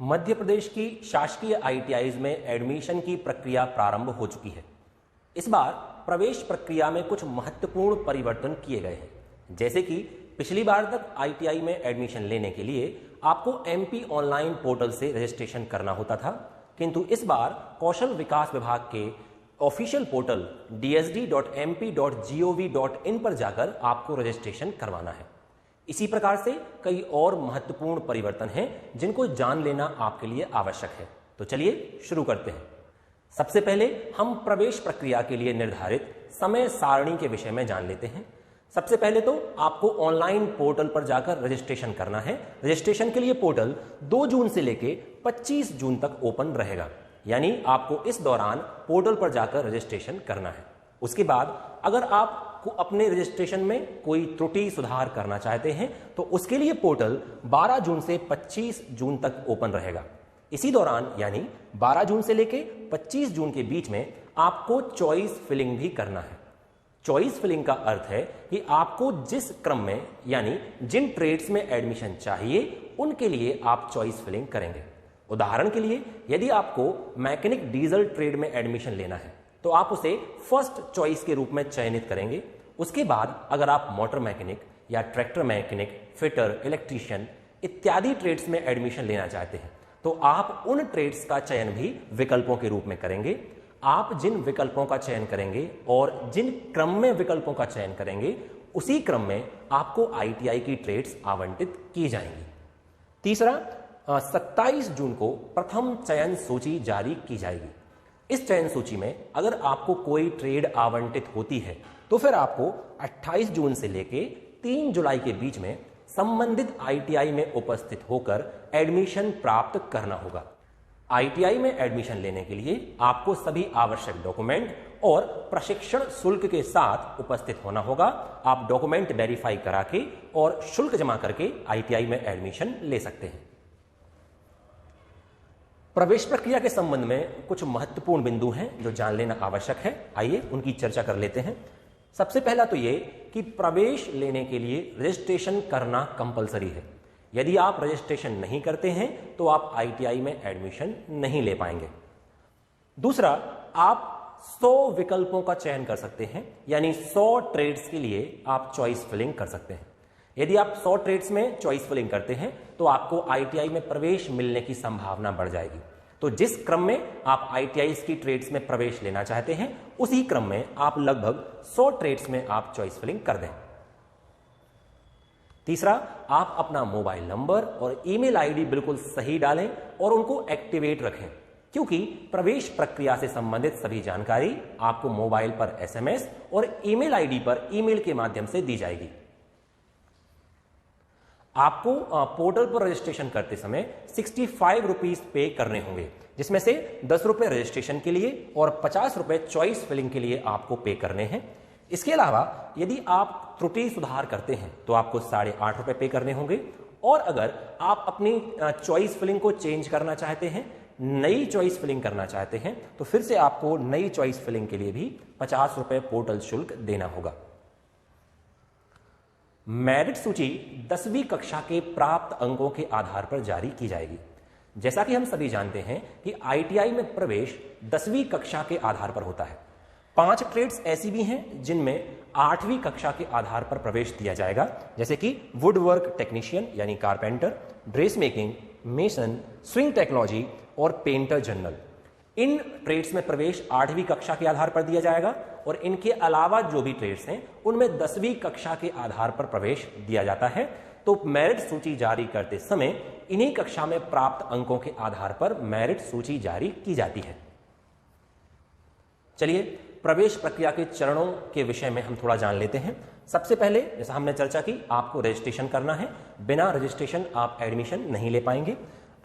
मध्य प्रदेश की शासकीय आईटीआईज में एडमिशन की प्रक्रिया प्रारंभ हो चुकी है। इस बार प्रवेश प्रक्रिया में कुछ महत्वपूर्ण परिवर्तन किए गए हैं। जैसे कि पिछली बार तक आईटीआई में एडमिशन लेने के लिए आपको एमपी ऑनलाइन पोर्टल से रजिस्ट्रेशन करना होता था, किंतु इस बार कौशल विकास विभाग के ऑफिशियल पोर्टल dsd.mp.gov.in पर जाकर आपको रजिस्ट्रेशन करवाना है। इसी प्रकार से कई और महत्वपूर्ण परिवर्तन हैं जिनको जान लेना आपके लिए आवश्यक है। तो चलिए शुरू करते हैं। सबसे पहले हम प्रवेश प्रक्रिया के लिए निर्धारित समय सारणी के विषय में जान लेते हैं। सबसे पहले तो आपको ऑनलाइन पोर्टल पर जाकर रजिस्ट्रेशन करना है। रजिस्ट्रेशन के लिए पोर्टल 2 जून से लेके 25 जून तक ओपन रहेगा, यानी आपको इस दौरान पोर्टल पर जाकर रजिस्ट्रेशन करना है। उसके बाद अगर आप अपने रजिस्ट्रेशन में कोई त्रुटि सुधार करना चाहते हैं तो उसके लिए पोर्टल 12 जून से 25 जून तक ओपन रहेगा। इसी दौरान यानी 12 जून से लेके 25 जून के बीच में आपको चॉइस फिलिंग भी करना है। चॉइस फिलिंग का अर्थ है कि आपको जिस क्रम में यानी जिन ट्रेड्स में एडमिशन चाहिए उनके लिए आप चॉइस फिलिंग करेंगे। उदाहरण के लिए यदि आपको मैकेनिक डीजल ट्रेड में एडमिशन लेना है तो आप उसे फर्स्ट चॉइस के रूप में चयनित करेंगे। उसके बाद अगर आप मोटर मैकेनिक या ट्रैक्टर मैकेनिक, फिटर, इलेक्ट्रीशियन इत्यादि ट्रेड्स में एडमिशन लेना चाहते हैं तो आप उन ट्रेड्स का चयन भी विकल्पों के रूप में करेंगे। आप जिन विकल्पों का चयन करेंगे और जिन क्रम में विकल्पों का चयन करेंगे उसी क्रम में आपको आईटीआई की ट्रेड्स आवंटित की जाएंगी। तीसरा, 27 जून को प्रथम चयन सूची जारी की जाएगी। इस चयन सूची में अगर आपको कोई ट्रेड आवंटित होती है तो फिर आपको 28 जून से लेके 3 जुलाई के बीच में संबंधित आईटीआई में उपस्थित होकर एडमिशन प्राप्त करना होगा। आईटीआई में एडमिशन लेने के लिए आपको सभी आवश्यक डॉक्यूमेंट और प्रशिक्षण शुल्क के साथ उपस्थित होना होगा। आप डॉक्यूमेंट वेरीफाई करा के और शुल्क जमा करके आईटीआई में एडमिशन ले सकते हैं। प्रवेश प्रक्रिया के संबंध में कुछ महत्वपूर्ण बिंदु हैं जो जान लेना आवश्यक है। आइए उनकी चर्चा कर लेते हैं। सबसे पहला तो ये कि प्रवेश लेने के लिए रजिस्ट्रेशन करना कंपलसरी है। यदि आप रजिस्ट्रेशन नहीं करते हैं तो आप आईटीआई में एडमिशन नहीं ले पाएंगे। दूसरा, आप 100 विकल्पों का चयन कर सकते हैं, यानी 100 ट्रेड्स के लिए आप चॉइस फिलिंग कर सकते हैं। यदि आप 100 ट्रेड्स में चॉइस फिलिंग करते हैं तो आपको आईटीआई में प्रवेश मिलने की संभावना बढ़ जाएगी। तो जिस क्रम में आप आईटीआई की ट्रेड्स में प्रवेश लेना चाहते हैं उसी क्रम में आप लगभग 100 ट्रेड्स में आप चॉइस फिलिंग कर दें। तीसरा, आप अपना मोबाइल नंबर और ईमेल आईडी बिल्कुल सही डालें और उनको एक्टिवेट रखें, क्योंकि प्रवेश प्रक्रिया से संबंधित सभी जानकारी आपको मोबाइल पर एसएमएस और ईमेल आईडी पर ईमेल के माध्यम से दी जाएगी। आपको पोर्टल पर रजिस्ट्रेशन करते समय 65 रुपीज पे करने होंगे, जिसमें से 10 रुपए रजिस्ट्रेशन के लिए और 50 रुपए चॉइस फिलिंग के लिए आपको पे करने हैं। इसके अलावा यदि आप त्रुटि सुधार करते हैं तो आपको 8.5 रुपए पे करने होंगे, और अगर आप अपनी चॉइस फिलिंग को चेंज करना चाहते हैं, नई चॉइस फिलिंग करना चाहते हैं, तो फिर से आपको नई चॉइस फिलिंग के लिए भी 50 रुपए पोर्टल शुल्क देना होगा। मेरिट सूची 10वीं कक्षा के प्राप्त अंकों के आधार पर जारी की जाएगी। जैसा कि हम सभी जानते हैं कि आईटीआई में प्रवेश 10वीं कक्षा के आधार पर होता है। 5 ट्रेड्स ऐसी भी हैं जिनमें 8वीं कक्षा के आधार पर प्रवेश दिया जाएगा, जैसे कि वुड वर्क टेक्नीशियन यानी carpenter, dress making, mason, swing technology और पेंटर जनरल। इन ट्रेड्स में प्रवेश 8वीं कक्षा के आधार पर दिया जाएगा और इनके अलावा जो भी ट्रेड्स हैं उनमें 10वीं कक्षा के आधार पर प्रवेश दिया जाता है। तो मेरिट सूची जारी करते समय इन्हीं कक्षा में प्राप्त अंकों के आधार पर मेरिट सूची जारी की जाती है। चलिए प्रवेश प्रक्रिया के चरणों के विषय में हम थोड़ा जान लेते हैं। सबसे पहले जैसा हमने चर्चा की, आपको रजिस्ट्रेशन करना है। बिना रजिस्ट्रेशन आप एडमिशन नहीं ले पाएंगे।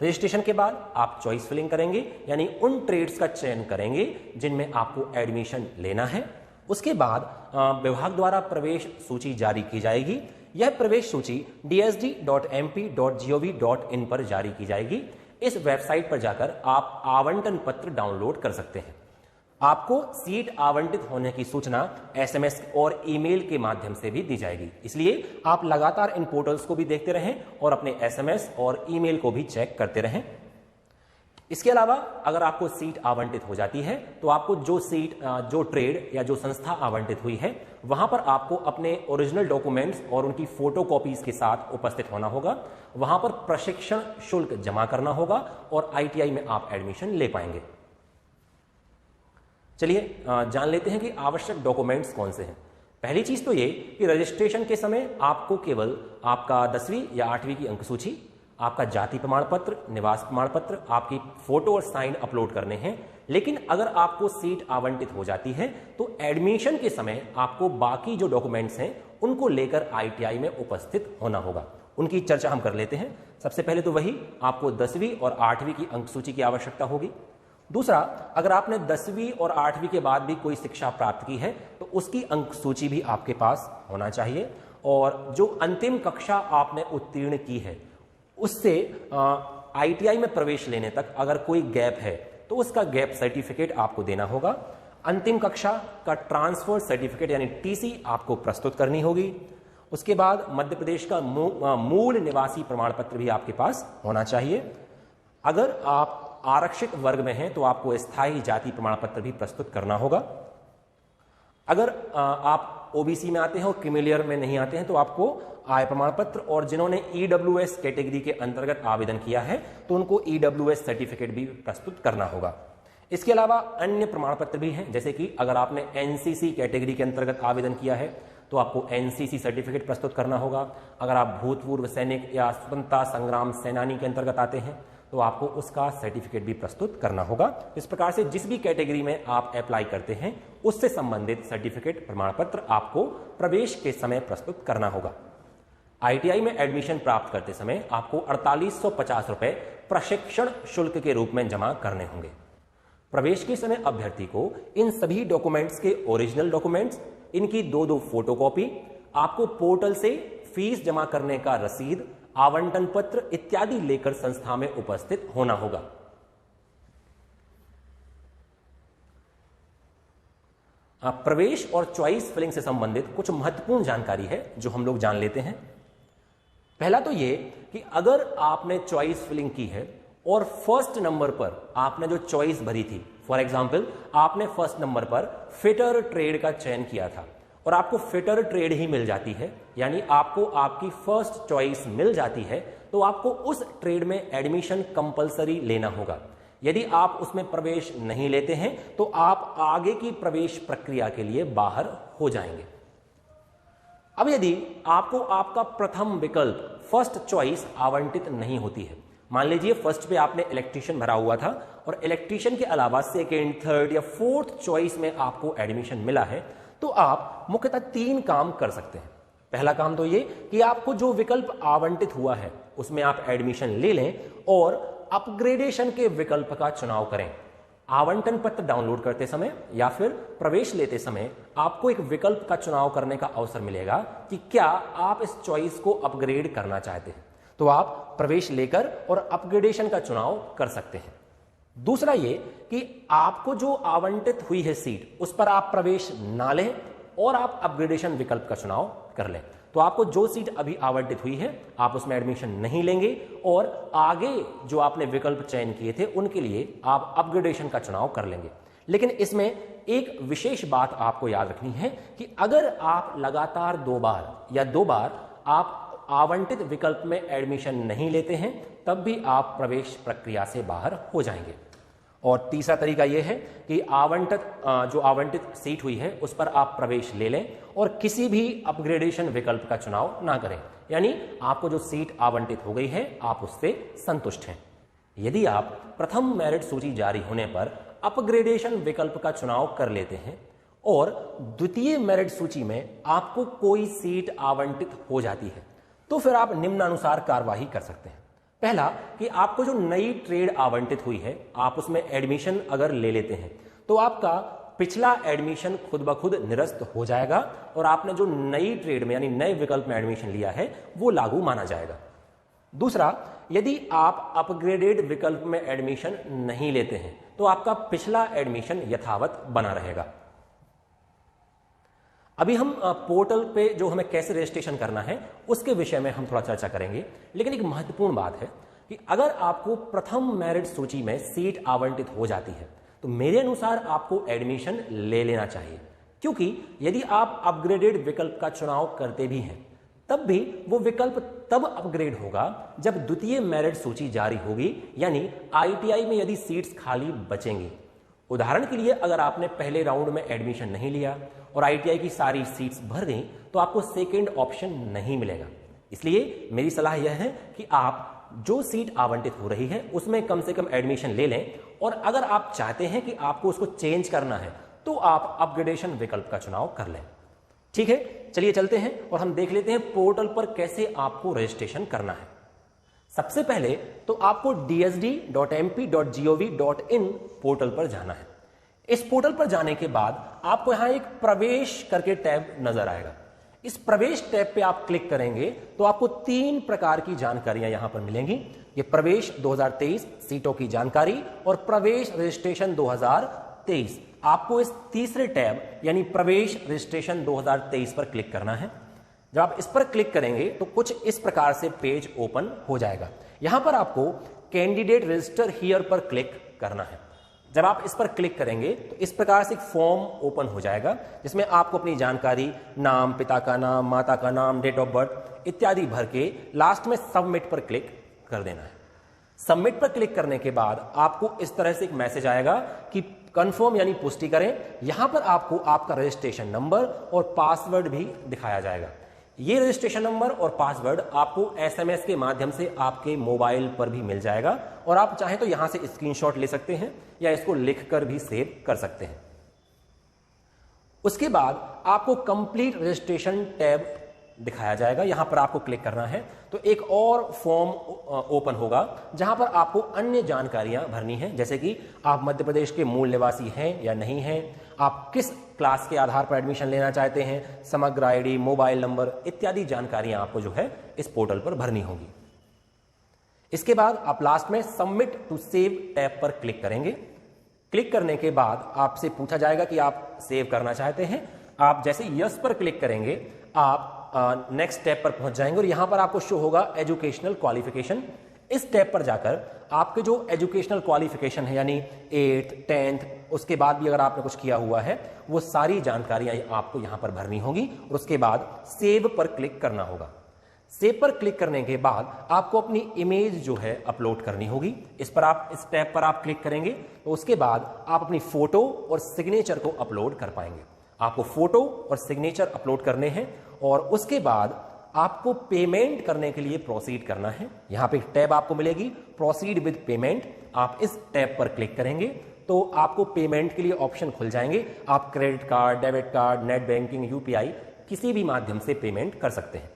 रजिस्ट्रेशन के बाद आप चॉइस फिलिंग करेंगे, यानी उन ट्रेड्स का चयन करेंगे जिनमें आपको एडमिशन लेना है। उसके बाद विभाग द्वारा प्रवेश सूची जारी की जाएगी। यह प्रवेश सूची dsd.mp.gov.in पर जारी की जाएगी। इस वेबसाइट पर जाकर आप आवंटन पत्र डाउनलोड कर सकते हैं। आपको सीट आवंटित होने की सूचना एसएमएस और ईमेल के माध्यम से भी दी जाएगी। इसलिए आप लगातार इन पोर्टल्स को भी देखते रहें और अपने एसएमएस और ईमेल को भी चेक करते रहें। इसके अलावा अगर आपको सीट आवंटित हो जाती है तो आपको जो ट्रेड या जो संस्था आवंटित हुई है वहां पर आपको अपने ओरिजिनल डॉक्यूमेंट्स और उनकी फोटोकॉपीज के साथ उपस्थित होना होगा। वहां पर प्रशिक्षण शुल्क जमा करना होगा और आईटीआई में आप एडमिशन ले पाएंगे। चलिए जान लेते हैं कि आवश्यक डॉक्यूमेंट्स कौन से हैं। पहली चीज तो ये कि रजिस्ट्रेशन के समय आपको केवल आपका 10वीं या 8वीं की अंकसूची, आपका जाति प्रमाण पत्र, निवास प्रमाण पत्र, आपकी फोटो और साइन अपलोड करने हैं। लेकिन अगर आपको सीट आवंटित हो जाती है तो एडमिशन के समय आपको बाकी जो डॉक्यूमेंट्स हैं उनको लेकर आईटीआई में उपस्थित होना होगा। उनकी चर्चा हम कर लेते हैं। सबसे पहले तो वही आपको 10वीं और 8वीं की अंकसूची की आवश्यकता होगी। दूसरा, अगर आपने 10वीं और 8वीं के बाद भी कोई शिक्षा प्राप्त की है तो उसकी अंकसूची भी आपके पास होना चाहिए। और जो अंतिम कक्षा आपने उत्तीर्ण की है उससे आईटीआई में प्रवेश लेने तक अगर कोई गैप है तो उसका गैप सर्टिफिकेट आपको देना होगा। अंतिम कक्षा का ट्रांसफर सर्टिफिकेट यानी टीसी आपको प्रस्तुत करनी होगी। उसके बाद मध्य प्रदेश का मूल निवासी प्रमाण पत्र भी आपके पास होना चाहिए। अगर आप आरक्षित वर्ग में हैं तो आपको स्थायी जाति प्रमाण पत्र भी प्रस्तुत करना होगा। अगर आप ओबीसी में आते हैं और क्रीमिलियर में नहीं आते हैं तो आपको आय प्रमाण पत्र, और जिन्होंने ईडब्ल्यूएस कैटेगरी के अंतर्गत आवेदन किया है तो उनको ईडब्ल्यूएस सर्टिफिकेट भी प्रस्तुत करना होगा। इसके अलावा अन्य प्रमाण पत्र भी हैं, जैसे कि अगर आपने एनसीसी कैटेगरी के अंतर्गत आवेदन किया है तो आपको एनसीसी सर्टिफिकेट प्रस्तुत करना होगा। अगर आप भूतपूर्व सैनिक या स्वतंत्रता संग्राम सेनानी के अंतर्गत आते हैं तो आपको उसका सर्टिफिकेट भी प्रस्तुत करना होगा। इस प्रकार से जिस भी कैटेगरी में आप अप्लाई करते हैं उससे संबंधित सर्टिफिकेट प्रमाण पत्र आपको प्रवेश के समय प्रस्तुत करना होगा। आईटीआई में एडमिशन प्राप्त करते समय आपको 4850 रुपए प्रशिक्षण शुल्क के रूप में जमा करने होंगे। प्रवेश के समय अभ्यर्थी को इन सभी डॉक्यूमेंट्स के ओरिजिनल डॉक्यूमेंट्स, इनकी 2-2 फोटोकॉपी, आपको पोर्टल से फीस जमा करने का रसीद, आवंटन पत्र इत्यादि लेकर संस्था में उपस्थित होना होगा। प्रवेश और चॉइस फिलिंग से संबंधित कुछ महत्वपूर्ण जानकारी है जो हम लोग जान लेते हैं। पहला तो ये कि अगर आपने चॉइस फिलिंग की है और फर्स्ट नंबर पर आपने जो चॉइस भरी थी, फॉर एग्जाम्पल आपने फर्स्ट नंबर पर फिटर ट्रेड का चयन किया था और आपको फिटर ट्रेड ही मिल जाती है, यानी आपको आपकी फर्स्ट चॉइस मिल जाती है, तो आपको उस ट्रेड में एडमिशन कंपलसरी लेना होगा। यदि आप उसमें प्रवेश नहीं लेते हैं तो आप आगे की प्रवेश प्रक्रिया के लिए बाहर हो जाएंगे। अब यदि आपको आपका प्रथम विकल्प फर्स्ट चॉइस आवंटित नहीं होती है, मान लीजिए फर्स्ट पे आपने इलेक्ट्रीशियन भरा हुआ था और इलेक्ट्रीशियन के अलावा सेकेंड, थर्ड या फोर्थ चॉइस में आपको एडमिशन मिला है, तो आप मुख्यतः 3 काम कर सकते हैं। पहला काम तो ये कि आपको जो विकल्प आवंटित हुआ है उसमें आप एडमिशन ले लें और अपग्रेडेशन के विकल्प का चुनाव करें। आवंटन पत्र डाउनलोड करते समय या फिर प्रवेश लेते समय आपको एक विकल्प का चुनाव करने का अवसर मिलेगा कि क्या आप इस चॉइस को अपग्रेड करना चाहते हैं, तो आप प्रवेश लेकर और अपग्रेडेशन का चुनाव कर सकते हैं। दूसरा ये कि आपको जो आवंटित हुई है सीट उस पर आप प्रवेश ना लें और आप अपग्रेडेशन विकल्प का चुनाव कर लें, तो आपको जो सीट अभी आवंटित हुई है आप उसमें एडमिशन नहीं लेंगे और आगे जो आपने विकल्प चयन किए थे उनके लिए आप अपग्रेडेशन का चुनाव कर लेंगे। लेकिन इसमें एक विशेष बात आपको याद रखनी है कि अगर आप लगातार 2 बार या 2 बार आप आवंटित विकल्प में एडमिशन नहीं लेते हैं तब भी आप प्रवेश प्रक्रिया से बाहर हो जाएंगे। और तीसरा तरीका यह है कि जो आवंटित सीट हुई है उस पर आप प्रवेश ले लें और किसी भी अपग्रेडेशन विकल्प का चुनाव ना करें, यानी आपको जो सीट आवंटित हो गई है आप उससे संतुष्ट हैं। यदि आप प्रथम मेरिट सूची जारी होने पर अपग्रेडेशन विकल्प का चुनाव कर लेते हैं और द्वितीय मेरिट सूची में आपको कोई सीट आवंटित हो जाती है तो फिर आप निम्नानुसार कार्यवाही कर सकते हैं। पहला कि आपको जो नई ट्रेड आवंटित हुई है आप उसमें एडमिशन अगर ले लेते हैं तो आपका पिछला एडमिशन खुद ब खुद निरस्त हो जाएगा और आपने जो नई ट्रेड में यानी नए विकल्प में एडमिशन लिया है वो लागू माना जाएगा। दूसरा, यदि आप अपग्रेडेड विकल्प में एडमिशन नहीं लेते हैं तो आपका पिछला एडमिशन यथावत बना रहेगा। अभी हम पोर्टल पे जो हमें कैसे रजिस्ट्रेशन करना है उसके विषय में हम थोड़ा चर्चा करेंगे, लेकिन एक महत्वपूर्ण बात है कि अगर आपको प्रथम मेरिट सूची में सीट आवंटित हो जाती है तो मेरे अनुसार आपको एडमिशन ले लेना चाहिए, क्योंकि यदि आप अपग्रेडेड विकल्प का चुनाव करते भी हैं तब भी वो विकल्प तब अपग्रेड होगा जब द्वितीय मेरिट सूची जारी होगी, यानी आईटीआई में यदि सीट्स खाली बचेंगी। उदाहरण के लिए अगर आपने पहले राउंड में एडमिशन नहीं लिया और आईटीआई की सारी सीट्स भर गई तो आपको सेकेंड ऑप्शन नहीं मिलेगा। इसलिए मेरी सलाह यह है कि आप जो सीट आवंटित हो रही है उसमें कम से कम एडमिशन ले लें, और अगर आप चाहते हैं कि आपको उसको चेंज करना है तो आप अपग्रेडेशन विकल्प का चुनाव कर लें। ठीक है, चलिए चलते हैं और हम देख लेते हैं पोर्टल पर कैसे आपको रजिस्ट्रेशन करना है। सबसे पहले तो आपको dsd.mp.gov.in पोर्टल पर जाना है। इस पोर्टल पर जाने के बाद आपको यहां एक प्रवेश करके टैब नजर आएगा। इस प्रवेश टैब पे आप क्लिक करेंगे तो आपको 3 प्रकार की जानकारियां यहां पर मिलेंगी। ये प्रवेश 2023 सीटों की जानकारी और प्रवेश रजिस्ट्रेशन 2023। आपको इस तीसरे टैब यानी प्रवेश रजिस्ट्रेशन 2023 पर क्लिक करना है। जब आप इस पर क्लिक करेंगे तो कुछ इस प्रकार से पेज ओपन हो जाएगा। यहां पर आपको कैंडिडेट रजिस्टर हियर पर क्लिक करना है। जब आप इस पर क्लिक करेंगे तो इस प्रकार से एक फॉर्म ओपन हो जाएगा जिसमें आपको अपनी जानकारी, नाम, पिता का नाम, माता का नाम, डेट ऑफ बर्थ इत्यादि भर के लास्ट में सबमिट पर क्लिक कर देना है। सबमिट पर क्लिक करने के बाद आपको इस तरह से एक मैसेज आएगा कि कंफर्म यानी पुष्टि करें। यहां पर आपको आपका रजिस्ट्रेशन नंबर और पासवर्ड भी दिखाया जाएगा। ये रजिस्ट्रेशन नंबर और पासवर्ड आपको एसएमएस के माध्यम से आपके मोबाइल पर भी मिल जाएगा, और आप चाहें तो यहां से स्क्रीनशॉट ले सकते हैं या इसको लिखकर भी सेव कर सकते हैं। उसके बाद आपको कंप्लीट रजिस्ट्रेशन टैब दिखाया जाएगा। यहां पर आपको क्लिक करना है तो एक और फॉर्म ओपन होगा जहां पर आपको अन्य जानकारियां भरनी है, जैसे कि आप मध्य प्रदेश के मूल निवासी हैं या नहीं हैं, आप किस क्लास के आधार पर एडमिशन लेना चाहते हैं, समग्र आईडी, मोबाइल नंबर इत्यादि जानकारियां आपको जो है इस पोर्टल पर भरनी होगी। इसके बाद आप लास्ट में सबमिट टू सेव टैब पर क्लिक करेंगे। क्लिक करने के बाद आपसे पूछा जाएगा कि आप सेव करना चाहते हैं। आप जैसे यस पर क्लिक करेंगे आप नेक्स्ट टैब पर पहुंच जाएंगे और यहां पर आपको शो होगा एजुकेशनल क्वालिफिकेशन। इस टैब पर जाकर आपके जो एजुकेशनल क्वालिफिकेशन है यानी 8th 10th उसके बाद भी अगर आपने कुछ किया हुआ है वो सारी जानकारियां आपको यहां पर भरनी होगी, और उसके बाद सेव पर क्लिक करना होगा। सेव पर क्लिक करने के बाद आपको अपनी इमेज जो है अपलोड करनी होगी। इस टैब पर आप क्लिक करेंगे तो उसके बाद आप अपनी फोटो और सिग्नेचर को अपलोड कर पाएंगे। आपको फोटो और सिग्नेचर अपलोड करने हैं और उसके बाद आपको पेमेंट करने के लिए प्रोसीड करना है। यहां पे एक टैब आपको मिलेगी प्रोसीड विद पेमेंट। आप इस टैब पर क्लिक करेंगे तो आपको पेमेंट के लिए ऑप्शन खुल जाएंगे। आप credit card, debit card, net banking, UPI किसी भी माध्यम से पेमेंट कर सकते हैं।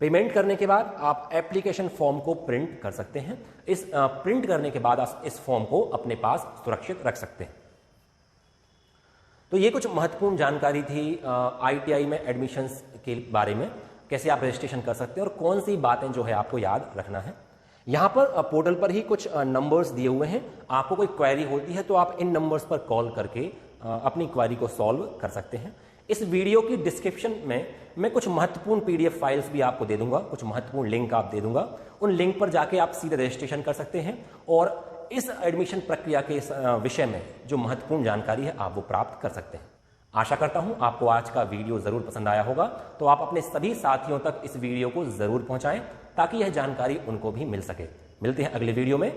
पेमेंट करने के बाद आप एप्लीकेशन फॉर्म को प्रिंट कर सकते हैं। इस प्रिंट करने के बाद आप इस फॉर्म को अपने पास सुरक्षित रख सकते हैं। तो ये कुछ महत्वपूर्ण जानकारी थी आईटीआई में एडमिशन्स के बारे में, कैसे आप रजिस्ट्रेशन कर सकते हैं और कौन सी बातें जो है आपको याद रखना है। यहाँ पर पोर्टल पर ही कुछ नंबर्स दिए हुए हैं। आपको कोई क्वेरी होती है तो आप इन नंबर्स पर कॉल करके अपनी क्वेरी को सॉल्व कर सकते हैं। इस वीडियो की डिस्क्रिप्शन में मैं कुछ महत्वपूर्ण पीडीएफ फाइल्स भी आपको दे दूंगा, कुछ महत्वपूर्ण लिंक आप दे दूंगा। उन लिंक पर जाके आप सीधे रजिस्ट्रेशन कर सकते हैं और इस एडमिशन प्रक्रिया के विषय में जो महत्वपूर्ण जानकारी है आप वो प्राप्त कर सकते हैं। आशा करता हूं आपको आज का वीडियो जरूर पसंद आया होगा, तो आप अपने सभी साथियों तक इस वीडियो को जरूर पहुंचाएं ताकि यह जानकारी उनको भी मिल सके। मिलते हैं अगले वीडियो में।